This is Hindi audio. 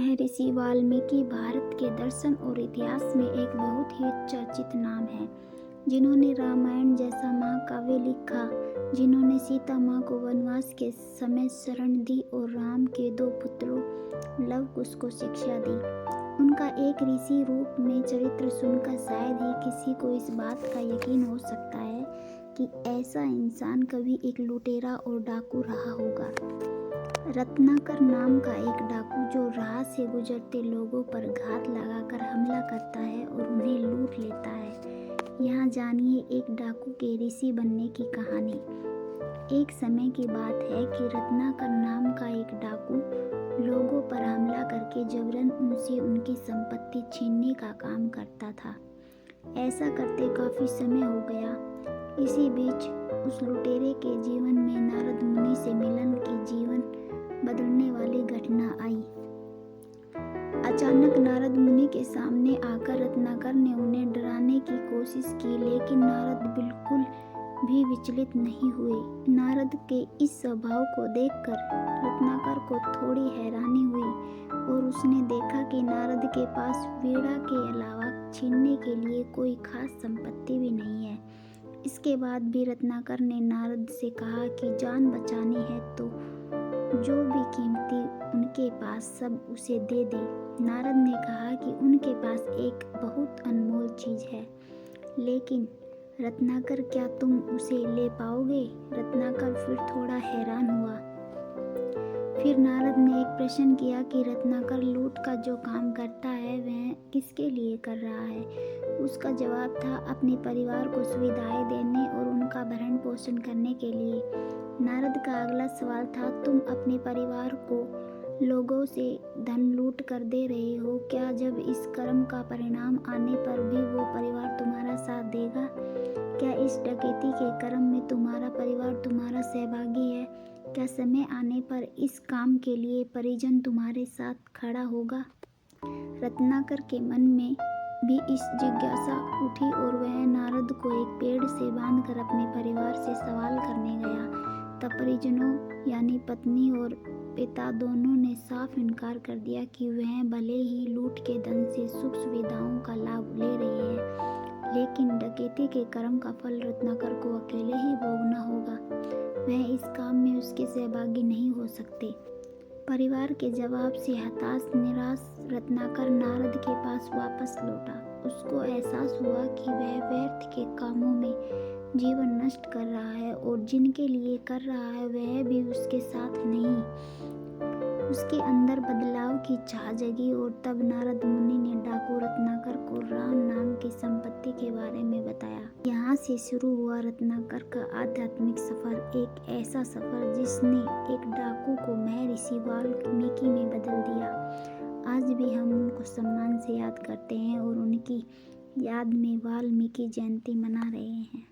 महर्षि वाल्मीकि भारत के दर्शन और इतिहास में एक बहुत ही चर्चित नाम है, जिन्होंने रामायण जैसा महाकाव्य लिखा, जिन्होंने सीता माँ को वनवास के समय शरण दी और राम के 2 पुत्रों लव कुश को शिक्षा दी। उनका एक ऋषि रूप में चरित्र सुनकर शायद ही किसी को इस बात का यकीन हो सकता है कि ऐसा इंसान कभी एक लुटेरा और डाकू रहा होगा। रत्नाकर नाम का एक डाकू जो राह से गुजरते लोगों पर घात लगाकर हमला करता है और उन्हें लूट लेता है। यहाँ जानिए एक डाकू के ऋषि बनने की कहानी। एक समय की बात है कि रत्नाकर नाम का एक डाकू लोगों पर हमला करके जबरन उनसे उनकी संपत्ति छीनने का काम करता था। ऐसा करते काफी समय हो गया। इसी बीच उस लुटेरे के जीवन में नारद मुनि से मिलन की जीवन बदलने वाली घटना आई। अचानक नारद मुनि के सामने आकर रत्नाकर ने उन्हें डराने की कोशिश की, लेकिन नारद बिल्कुल भी विचलित नहीं हुए। नारद के इस स्वभाव को देखकर रत्नाकर को थोड़ी हैरानी हुई और उसने देखा कि नारद के पास वीणा के अलावा छीनने के लिए कोई खास संपत्ति भी नहीं है। इसके बाद भी रत्नाकर ने नारद से कहा कि जान बचानी है तो जो भी कीमती उनके पास सब उसे दे दे। नारद ने कहा कि उनके पास एक बहुत अनमोल चीज है, लेकिन रत्नाकर क्या तुम उसे ले पाओगे? रत्नाकर फिर थोड़ा हैरान हुआ। फिर नारद ने एक प्रश्न किया कि रत्नाकर लूट का जो काम करता है वह किसके लिए कर रहा है? उसका जवाब था अपने परिवार को सुविधाएं देने और उनका भरण पोषण करने के लिए। नारद का अगला सवाल था, तुम अपने परिवार को लोगों से धन लूट कर दे रहे हो, क्या जब इस कर्म का परिणाम आने पर भी वो परिवार तुम्हारा साथ देगा? क्या इस डकैती के कर्म में तुम्हारा परिवार तुम्हारा सहभागी है? क्या समय आने पर इस काम के लिए परिजन तुम्हारे साथ खड़ा होगा? रत्नाकर के मन में भी इस जिज्ञासा उठी और वह नारद को एक पेड़ से बांधकर अपने परिवार से सवाल करने गया। तब परिजनों यानी पत्नी और पिता दोनों ने साफ इनकार कर दिया कि वह भले ही लूट के धन से सुख सुविधाओं का लाभ ले रहे हैं, लेकिन डकैती के कर्म का फल रत्नाकर को अकेले ही भोगना होगा। वह इस काम में उसके सहभागी नहीं हो सकते। परिवार के जवाब से हताश निराश रत्नाकर नारद के पास वापस लौटा। उसको एहसास हुआ कि वह व्यर्थ के कामों में जीवन नष्ट कर रहा है और जिनके लिए कर रहा है वह भी उसके साथ नहीं। उसके अंदर बदलाव की चाह जगी और तब नारद मुनि ने डाकू रत्नाकर को राम नाम की संपत्ति के बारे में बताया। यहाँ से शुरू हुआ रत्नाकर का आध्यात्मिक सफर, एक ऐसा सफर जिसने एक डाकू को महर्षि वाल्मीकि में बदल दिया। आज भी हम उनको सम्मान से याद करते हैं और उनकी याद में वाल्मीकि जयंती मना रहे हैं।